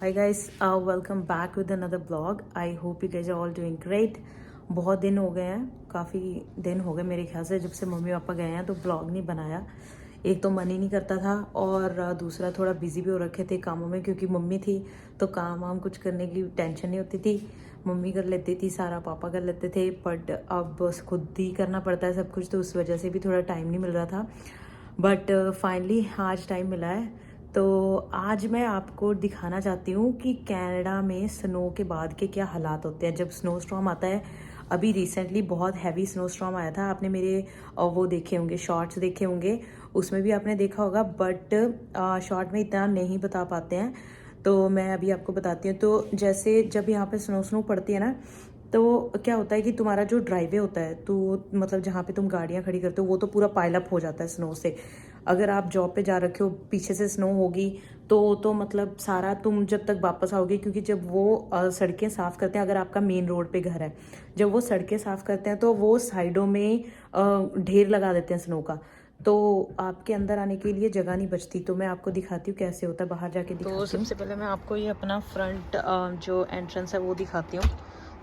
Hi guys, welcome back with another vlog. I hope you guys are all doing great. बहुत दिन हो गए हैं, काफ़ी दिन हो गए मेरे ख्याल से जब से मम्मी पापा गए हैं तो ब्लॉग नहीं बनाया। एक तो मन ही नहीं करता था और दूसरा थोड़ा बिजी भी हो रखे थे कामों में क्योंकि मम्मी थी तो काम वाम कुछ करने की टेंशन नहीं होती थी। मम्मी कर लेती थी सारा, पापा कर लेते थे, बट अब बस खुद ही करना पड़ता है सब कुछ, तो उस वजह से भी थोड़ा टाइम नहीं मिल रहा था। बट फाइनली आज टाइम मिला है। तो आज मैं आपको दिखाना चाहती हूँ कि कनाडा में स्नो के बाद के क्या हालात होते हैं जब स्नो स्टॉर्म आता है। अभी रिसेंटली बहुत हैवी स्नो स्टॉर्म आया था, आपने मेरे वो देखे होंगे, शॉर्ट्स देखे होंगे, उसमें भी आपने देखा होगा, बट शॉर्ट में इतना नहीं बता पाते हैं तो मैं अभी आपको बताती हूँ। तो जैसे जब यहाँ पे स्नो पड़ती है ना, तो क्या होता है कि तुम्हारा जो ड्राइवे होता है तो मतलब जहाँ पे तुम गाड़ियाँ खड़ी करते हो वो तो पूरा पाइल अप हो जाता है स्नो से। अगर आप जॉब पे जा रखे हो, पीछे से स्नो होगी तो मतलब सारा तुम जब तक वापस आओगे, क्योंकि जब वो सड़कें साफ़ करते हैं, अगर आपका मेन रोड पे घर है, जब वो सड़कें साफ़ करते हैं तो वो साइडों में ढेर लगा देते हैं स्नो का, तो आपके अंदर आने के लिए जगह नहीं बचती। तो मैं आपको दिखाती हूँ कैसे होता है, बाहर जाके दिखाती हूँ। तो सबसे पहले मैं आपको ये अपना फ्रंट जो एंट्रेंस है वो दिखाती हूँ।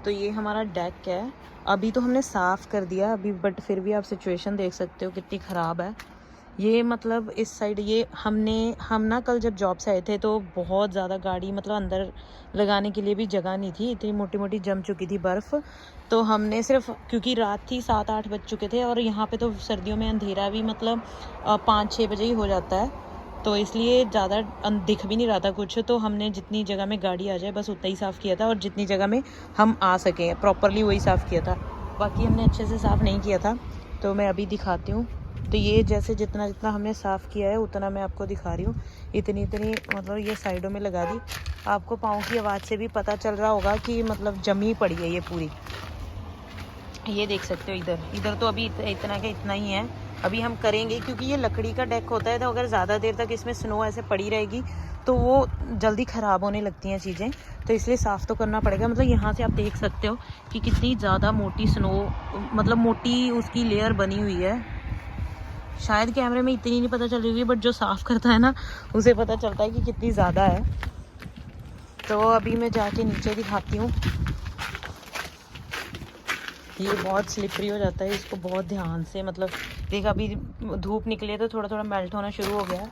तो ये हमारा डेक है, अभी तो हमने साफ़ कर दिया अभी, बट फिर भी आप सिचुएशन देख सकते हो कितनी ख़राब है। ये मतलब इस साइड ये हम ना कल जब जॉब से आए थे तो बहुत ज़्यादा गाड़ी मतलब अंदर लगाने के लिए भी जगह नहीं थी, इतनी मोटी मोटी जम चुकी थी बर्फ़। तो हमने सिर्फ, क्योंकि रात थी 7-8 बज चुके थे और यहाँ पे तो सर्दियों में अंधेरा भी मतलब 5-6 बजे ही हो जाता है, तो इसलिए ज़्यादा दिख भी नहीं रहा था कुछ। तो हमने जितनी जगह में गाड़ी आ जाए बस उतना ही साफ़ किया था, और जितनी जगह में हम आ सकें प्रॉपरली वही साफ़ किया था, बाकी हमने अच्छे से साफ़ नहीं किया था। तो मैं अभी दिखाती हूँ। तो ये जैसे जितना जितना हमने साफ़ किया है उतना मैं आपको दिखा रही हूँ। इतनी मतलब ये साइडों में लगा दी। आपको पाँव की आवाज़ से भी पता चल रहा होगा कि मतलब जमी पड़ी है ये पूरी। ये देख सकते हो, इधर तो अभी इतना का इतना ही है। अभी हम करेंगे क्योंकि ये लकड़ी का डेक होता है, तो अगर ज़्यादा देर तक इसमें स्नो ऐसे पड़ी रहेगी तो वो जल्दी ख़राब होने लगती हैं चीज़ें, तो इसलिए साफ़ तो करना पड़ेगा। मतलब यहाँ से आप देख सकते हो कि कितनी ज़्यादा मोटी स्नो, मतलब मोटी उसकी लेयर बनी हुई है। शायद कैमरे में इतनी नहीं पता चल रही होगी, बट जो साफ़ करता है ना उसे पता चलता है कि कितनी ज़्यादा है। तो अभी मैं जाके नीचे दिखाती हूँ। ये बहुत स्लिपरी हो जाता है, इसको बहुत ध्यान से, मतलब देख अभी धूप निकली है तो थोड़ा थोड़ा मेल्ट होना शुरू हो गया है,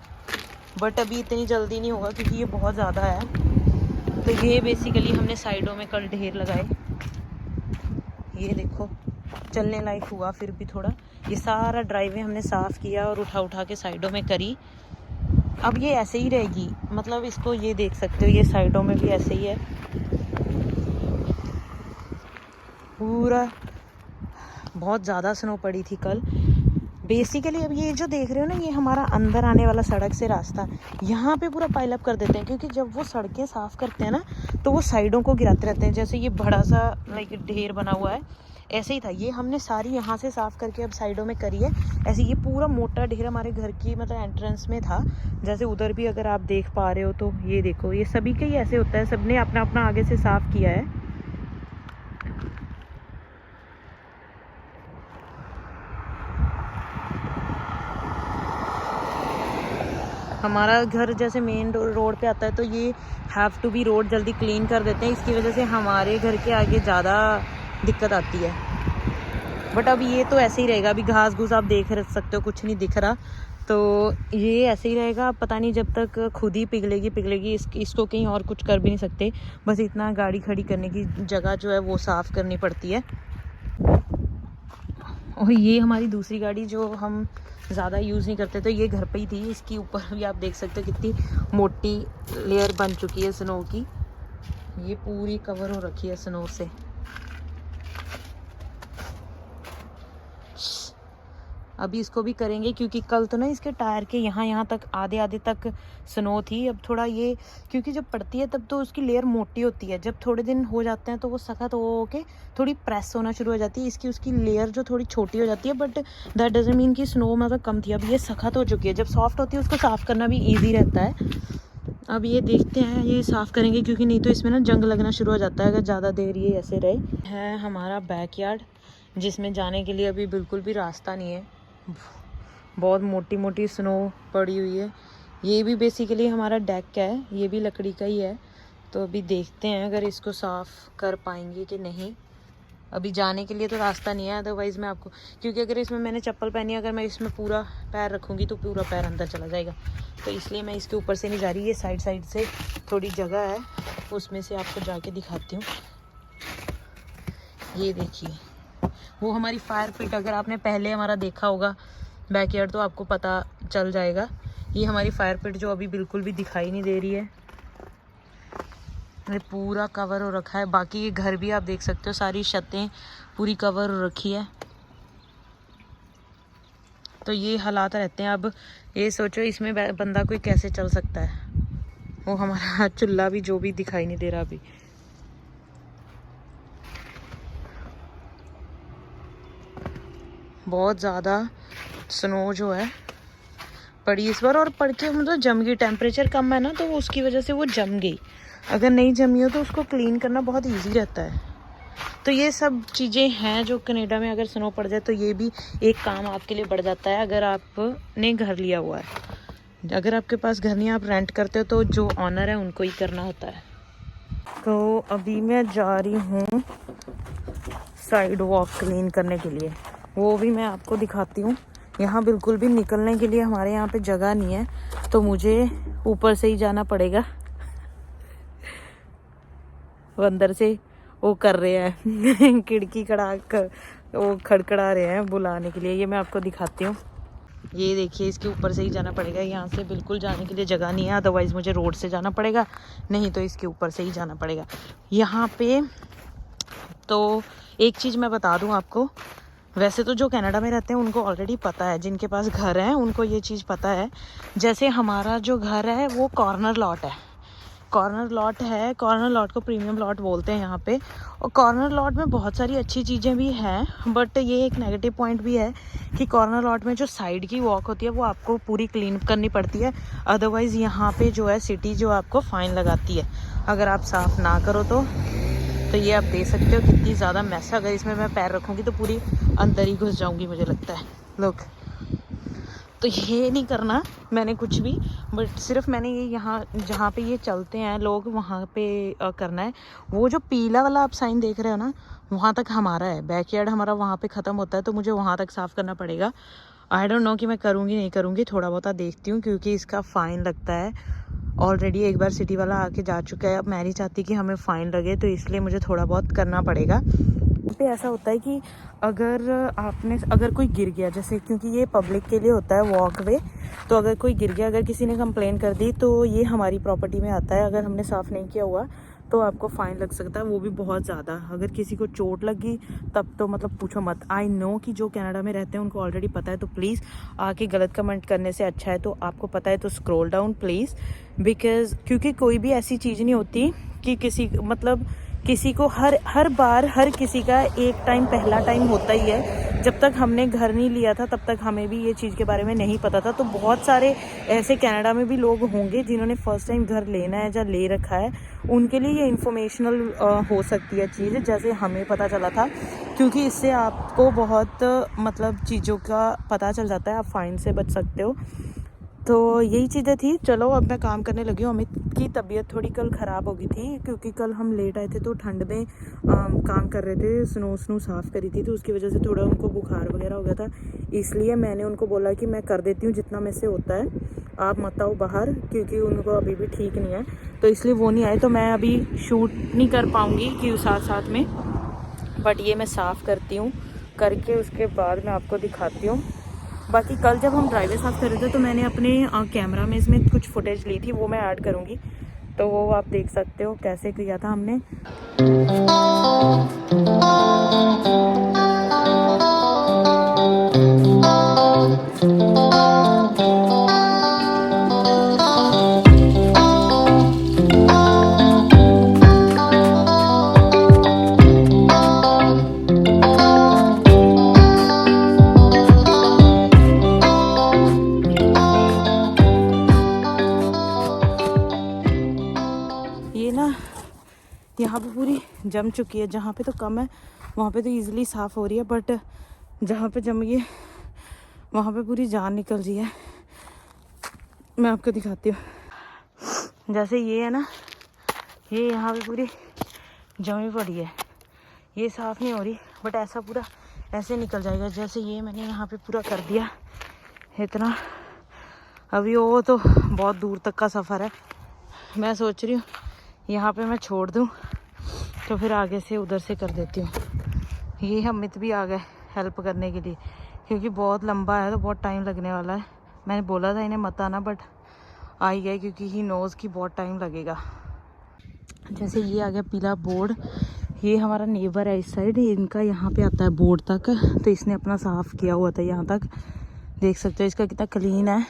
बट अभी इतनी जल्दी नहीं होगा क्योंकि ये बहुत ज़्यादा है। तो ये बेसिकली हमने साइडों में कल ढेर लगाए, ये देखो चलने लायक हुआ फिर भी थोड़ा। ये सारा ड्राइवे हमने साफ़ किया और उठा उठा के साइडों में करी। अब ये ऐसे ही रहेगी, मतलब इसको ये देख सकते हो, ये साइडों में भी ऐसे ही है पूरा। बहुत ज़्यादा स्नो पड़ी थी कल बेसिकली। अब ये जो देख रहे हो ना, ये हमारा अंदर आने वाला सड़क से रास्ता, यहाँ पे पूरा पाइल अप कर देते हैं, क्योंकि जब वो सड़कें साफ़ करते हैं ना तो वो साइडों को गिराते रहते हैं। जैसे ये बड़ा सा लाइक ढेर बना हुआ है, ऐसे ही था, ये हमने सारी यहाँ से साफ़ करके अब साइडों में करी है। ऐसे ये पूरा मोटा ढेर हमारे घर की मतलब एंट्रेंस में था, जैसे उधर भी अगर आप देख पा रहे हो तो ये देखो, ये सभी का ही ऐसे होता है, सबने अपना अपना आगे से साफ़ किया है। हमारा घर जैसे मेन रोड पे आता है तो ये हैव टू बी रोड जल्दी क्लीन कर देते हैं, इसकी वजह से हमारे घर के आगे ज़्यादा दिक्कत आती है। बट अब ये तो ऐसे ही रहेगा, अभी घास घूस आप देख सकते हो कुछ नहीं दिख रहा, तो ये ऐसे ही रहेगा। पता नहीं जब तक खुद ही पिघलेगी इसको कहीं और कुछ कर भी नहीं सकते, बस इतना गाड़ी खड़ी करने की जगह जो है वो साफ़ करनी पड़ती है। और ये हमारी दूसरी गाड़ी जो हम ज़्यादा यूज़ नहीं करते, तो ये घर पे ही थी, इसके ऊपर भी आप देख सकते हो कितनी मोटी लेयर बन चुकी है स्नो की, ये पूरी कवर हो रखी है स्नो से। अभी इसको भी करेंगे क्योंकि कल तो ना इसके टायर के यहाँ तक आधे तक स्नो थी। अब थोड़ा ये, क्योंकि जब पड़ती है तब तो उसकी लेयर मोटी होती है, जब थोड़े दिन हो जाते हैं तो वो सख्त हो के थोड़ी प्रेस होना शुरू हो जाती है, इसकी उसकी लेयर जो थोड़ी छोटी हो जाती है, बट दैट डजंट मीन कि स्नो मतलब कम थी। अब ये सख्त हो चुकी है, जब सॉफ्ट होती है उसको साफ़ करना भी ईजी रहता है। अब ये देखते हैं, ये साफ़ करेंगे क्योंकि नहीं तो इसमें ना जंग लगना शुरू हो जाता है अगर ज़्यादा देर ये ऐसे रहे। है हमारा बैकयार्ड, जिसमें जाने के लिए अभी बिल्कुल भी रास्ता नहीं है, बहुत मोटी मोटी स्नो पड़ी हुई है। ये भी बेसिकली हमारा डेक है, ये भी लकड़ी का ही है, तो अभी देखते हैं अगर इसको साफ़ कर पाएंगे कि नहीं। अभी जाने के लिए तो रास्ता नहीं है, अदरवाइज़ मैं आपको, क्योंकि अगर इसमें मैंने चप्पल पहनी है, अगर मैं इसमें पूरा पैर रखूँगी तो पूरा पैर अंदर चला जाएगा, तो इसलिए मैं इसके ऊपर से नहीं जा रही। ये साइड साइड से थोड़ी जगह है, उसमें से आपको जाके दिखाती हूँ। ये देखिए, वो हमारी फायर पिट, अगर आपने पहले हमारा देखा होगा बैकयार्ड तो आपको पता चल जाएगा। ये हमारी फायर पिट जो अभी बिल्कुल भी दिखाई नहीं दे रही है, ये पूरा कवर हो रखा है। बाकी ये घर भी आप देख सकते हो, सारी छतें पूरी कवर हो रखी है। तो ये हालात रहते हैं। अब ये सोचो इसमें बंदा कोई कैसे चल सकता है। वो हमारा चूल्हा भी जो भी दिखाई नहीं दे रहा अभी। बहुत ज़्यादा स्नो जो है पड़ी इस बार, और पड़ के मतलब जम गई। टेम्परेचर कम है ना, तो उसकी वजह से वो जम गई। अगर नहीं जमी हो तो उसको क्लीन करना बहुत इजी रहता है। तो ये सब चीज़ें हैं जो कनाडा में अगर स्नो पड़ जाए तो ये भी एक काम आपके लिए बढ़ जाता है। अगर आपने घर लिया हुआ है, अगर आपके पास घर नहीं, आप रेंट करते हो, तो जो ऑनर है उनको ही करना होता है। तो अभी मैं जा रही हूँ साइड वॉक क्लीन करने के लिए, वो भी मैं आपको दिखाती हूँ। यहाँ बिल्कुल भी निकलने के लिए हमारे यहाँ पे जगह नहीं है, तो मुझे ऊपर से ही जाना पड़ेगा। वो अंदर से वो कर रहे हैं खिड़की वो खड़खड़ा रहे हैं बुलाने के लिए। ये मैं आपको दिखाती हूँ। ये देखिए, इसके ऊपर से ही जाना पड़ेगा। यहाँ से बिल्कुल जाने के लिए जगह नहीं है, अदरवाइज़ मुझे रोड से जाना पड़ेगा, नहीं तो इसके ऊपर से ही जाना पड़ेगा। यहाँ पे तो एक चीज़ मैं बता दूँ आपको, वैसे तो जो कनाडा में रहते हैं उनको ऑलरेडी पता है, जिनके पास घर है उनको ये चीज़ पता है। जैसे हमारा जो घर है वो कॉर्नर लॉट है, कॉर्नर लॉट है। कॉर्नर लॉट को प्रीमियम लॉट बोलते हैं यहाँ पे। और कॉर्नर लॉट में बहुत सारी अच्छी चीज़ें भी हैं, बट ये एक नेगेटिव पॉइंट भी है कि कॉर्नर लॉट में जो साइड की वॉक होती है वो आपको पूरी क्लीन करनी पड़ती है। अदरवाइज़ यहाँ पे जो है सिटी जो आपको फ़ाइन लगाती है अगर आप साफ़ ना करो तो ये आप देख सकते हो कितनी ज़्यादा मैस है। अगर इसमें मैं पैर रखूँगी तो पूरी अंदर ही घुस जाऊँगी मुझे लगता है। लोग तो ये नहीं करना मैंने कुछ भी, बट सिर्फ मैंने ये यहाँ जहाँ पे ये चलते हैं लोग वहाँ पे करना है। वो जो पीला वाला आप साइन देख रहे हो ना, वहाँ तक हमारा है, बैकयार्ड हमारा वहाँ पे ख़त्म होता है, तो मुझे वहाँ तक साफ़ करना पड़ेगा। आई डोंट नो कि मैं करूँगी नहीं करूँगी, थोड़ा बहुत देखती हूँ, क्योंकि इसका फ़ाइन लगता है। ऑलरेडी एक बार सिटी वाला आके जा चुका है, अब मैं नहीं चाहती कि हमें फ़ाइन लगे, तो इसलिए मुझे थोड़ा बहुत करना पड़ेगा। पे ऐसा होता है कि अगर कोई गिर गया, जैसे क्योंकि ये पब्लिक के लिए होता है वॉक वे, तो अगर कोई गिर गया, अगर किसी ने कंप्लेन कर दी तो ये हमारी प्रॉपर्टी में आता है। अगर हमने साफ़ नहीं किया हुआ तो आपको फ़ाइन लग सकता है, वो भी बहुत ज़्यादा। अगर किसी को चोट लगी तब तो मतलब पूछो मत। आई नो कि जो कनाडा में रहते हैं उनको ऑलरेडी पता है, तो प्लीज़ आके गलत कमेंट करने से अच्छा है तो आपको पता है तो स्क्रॉल डाउन प्लीज़, बिकॉज़ क्योंकि कोई भी ऐसी चीज़ नहीं होती कि किसी को हर बार हर किसी का एक टाइम पहला टाइम होता ही है। जब तक हमने घर नहीं लिया था तब तक हमें भी ये चीज़ के बारे में नहीं पता था। तो बहुत सारे ऐसे कनाडा में भी लोग होंगे जिन्होंने फर्स्ट टाइम घर लेना है या ले रखा है, उनके लिए ये इन्फॉर्मेशनल हो सकती है चीज़, जैसे हमें पता चला था, क्योंकि इससे आपको बहुत मतलब चीज़ों का पता चल जाता है, आप फाइन से बच सकते हो। तो यही चीज़ें थी। चलो अब मैं काम करने लगी हूँ। अमित की तबीयत थोड़ी कल ख़राब हो गई थी, क्योंकि कल हम लेट आए थे तो ठंड में काम कर रहे थे, स्नो साफ़ करी थी, तो उसकी वजह से थोड़ा उनको बुखार वगैरह हो गया था। इसलिए मैंने उनको बोला कि मैं कर देती हूँ जितना में से होता है, आप मत आओ बाहर, क्योंकि उनको अभी भी ठीक नहीं है, तो इसलिए वो नहीं आए। तो मैं अभी शूट नहीं कर पाऊँगी कि साथ में, बट ये मैं साफ़ करती हूँ, करके उसके बाद मैं आपको दिखाती हूँ। बाकी कल जब हम ड्राइवर साफ़ कर रहे थे तो मैंने अपने कैमरा में इसमें कुछ फुटेज ली थी, वो मैं ऐड करूँगी, तो वो आप देख सकते हो कैसे किया था हमने। ये ना यहाँ पे पूरी जम चुकी है, जहाँ पे तो कम है वहाँ पे तो इजीली साफ़ हो रही है, बट जहाँ पे जम गई है वहाँ पे पूरी जान निकल रही है। मैं आपको दिखाती हूँ। जैसे ये है ना, ये यहाँ पे पूरी जमी पड़ी है, ये साफ़ नहीं हो रही, बट ऐसा पूरा ऐसे निकल जाएगा। जैसे ये मैंने यहाँ पे पूरा कर दिया इतना, अभी वो तो बहुत दूर तक का सफ़र है। मैं सोच रही हूँ यहाँ पे मैं छोड़ दूँ तो फिर आगे से उधर से कर देती हूँ। ये अमित भी आ गए हेल्प करने के लिए, क्योंकि बहुत लंबा है तो बहुत टाइम लगने वाला है। मैंने बोला था इन्हें मत आना, बट आ ही गए क्योंकि ही नोज़ की बहुत टाइम लगेगा। जैसे ये आ गया पीला बोर्ड, ये हमारा नेबर है इस साइड, इनका यहाँ पे आता है बोर्ड तक, तो इसने अपना साफ़ किया हुआ था यहाँ तक। देख सकते हो इसका कितना क्लीन है।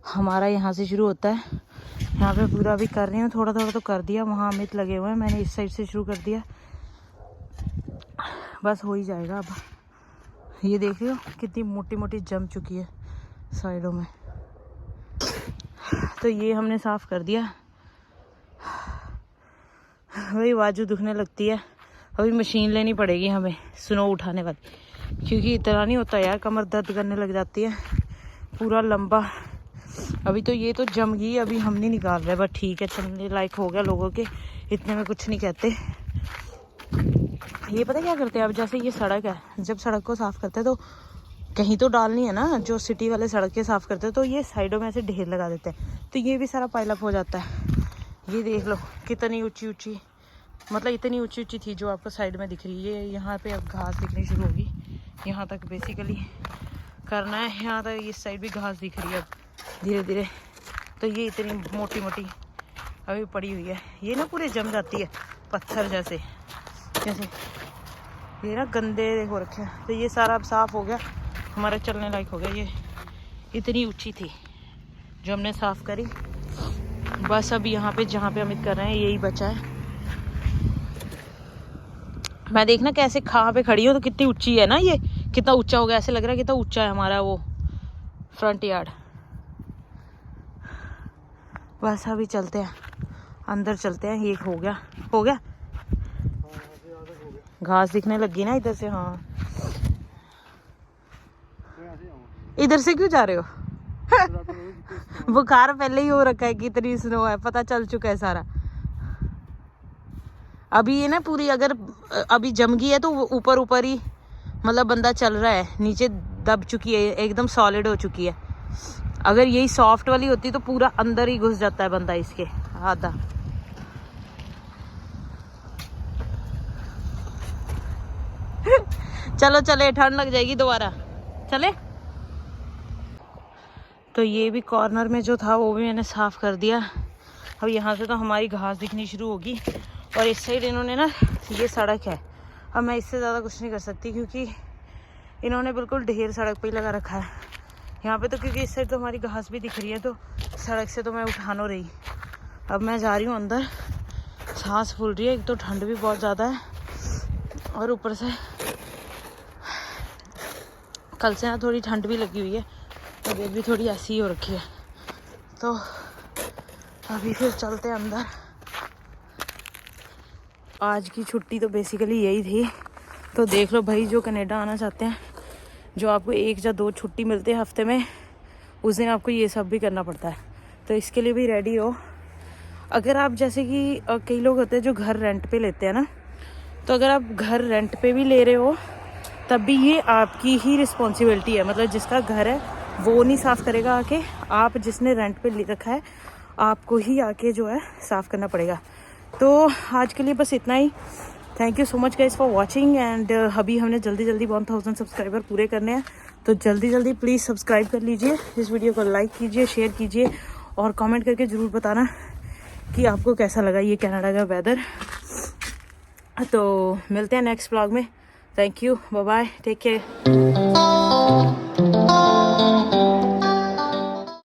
हमारा यहाँ से शुरू होता है, यहाँ पे पूरा भी कर रही हूँ, थोड़ा थोड़ा तो कर दिया। वहाँ अमित लगे हुए हैं, मैंने इस साइड से शुरू कर दिया, बस हो ही जाएगा अब। ये देख रहे हो कितनी मोटी मोटी जम चुकी है साइडों में, तो ये हमने साफ़ कर दिया। वही बाजू दुखने लगती है, अभी मशीन लेनी पड़ेगी हमें स्नो उठाने वाली, क्योंकि इतना नहीं होता यार, कमर दर्द करने लग जाती है पूरा लंबा। अभी तो ये तो जम गई, अभी हम नहीं निकाल रहे, बट ठीक है चलने लायक हो गया लोगों के, इतने में कुछ नहीं कहते। ये पता क्या करते हैं, अब जैसे ये सड़क है, जब सड़क को साफ़ करते हैं तो कहीं तो डालनी है ना, जो सिटी वाले सड़क के साफ़ करते हैं तो ये साइडों में ऐसे ढेर लगा देते हैं, तो ये भी सारा पाइलअप हो जाता है। ये देख लो कितनी ऊंची ऊंची, मतलब इतनी ऊंची ऊंची थी जो आपको साइड में दिख रही है। ये यहाँ पे अब घास दिखनी शुरू होगी, यहाँ तक बेसिकली करना है, यहाँ तक इस साइड भी घास दिख रही है अब धीरे धीरे। तो ये इतनी मोटी मोटी अभी पड़ी हुई है, ये ना पूरे जम जाती है पत्थर जैसे, जैसे ये ना गंदे हो रखे हैं। तो ये सारा अब साफ़ हो गया, हमारा चलने लायक हो गया। ये इतनी ऊंची थी जो हमने साफ़ करी, बस अब यहाँ पे जहाँ पे अमित कर रहे हैं यही बचा है। मैं देखना कैसे कहाँ पे खड़ी हूँ, तो कितनी ऊंची है ना, ये कितना ऊंचा हो गया, ऐसे लग रहा है कितना ऊंचा है हमारा वो फ्रंट यार्ड। बस अभी चलते हैं अंदर, चलते हैं। ये हो गया, हो गया घास दिखने लगी ना इधर से। हाँ इधर से क्यों जा रहे हो? बुखार पहले ही हो रखा है, कितनी स्नो है पता चल चुका है सारा। अभी ये ना पूरी अगर अभी जम गई है तो ऊपर ऊपर ही मतलब बंदा चल रहा है, नीचे दब चुकी है, एकदम सॉलिड हो चुकी है। अगर यही सॉफ्ट वाली होती तो पूरा अंदर ही घुस जाता है बंदा इसके आधा। चलो चले, ठंड लग जाएगी दोबारा, चले। तो ये भी कॉर्नर में जो था वो भी मैंने साफ़ कर दिया। अब यहाँ से तो हमारी घास दिखनी शुरू होगी, और इस साइड इन्होंने ना, ये सड़क है, अब मैं इससे ज़्यादा कुछ नहीं कर सकती क्योंकि इन्होंने बिल्कुल ढेर सड़क पे ही लगा रखा है यहाँ पे। तो क्योंकि इस साइड तो हमारी घास भी दिख रही है, तो सड़क से तो मैं उठा नहीं रही। अब मैं जा रही हूँ अंदर, सांस फूल रही है, एक तो ठंड भी बहुत ज़्यादा है, और ऊपर से कल से ना थोड़ी ठंड भी लगी हुई है, तबीयत भी थोड़ी ऐसी ही हो रखी है। तो अभी फिर चलते हैं अंदर। आज की छुट्टी तो बेसिकली यही थी। तो देख लो भाई, जो कनाडा आना चाहते हैं, जो आपको 1 या 2 छुट्टी मिलते हैं हफ्ते में, उस दिन आपको ये सब भी करना पड़ता है। तो इसके लिए भी रेडी हो। अगर आप जैसे कि कई लोग होते हैं जो घर रेंट पे लेते हैं ना, तो अगर आप घर रेंट पे भी ले रहे हो तब भी ये आपकी ही रिस्पॉन्सिबिलिटी है। मतलब जिसका घर है वो नहीं साफ़ करेगा आके, आप जिसने रेंट पे ले रखा है आपको ही आके जो है साफ़ करना पड़ेगा। तो आज के लिए बस इतना ही। Thank you so much guys for watching. And अभी हमने जल्दी 1000 सब्सक्राइबर पूरे करने हैं, तो जल्दी प्लीज़ सब्सक्राइब कर लीजिए, इस वीडियो को लाइक कीजिए, शेयर कीजिए, और कमेंट करके ज़रूर बताना कि आपको कैसा लगा ये कनाडा का वेदर। तो मिलते हैं नेक्स्ट व्लॉग में। Thank you, bye bye, take care.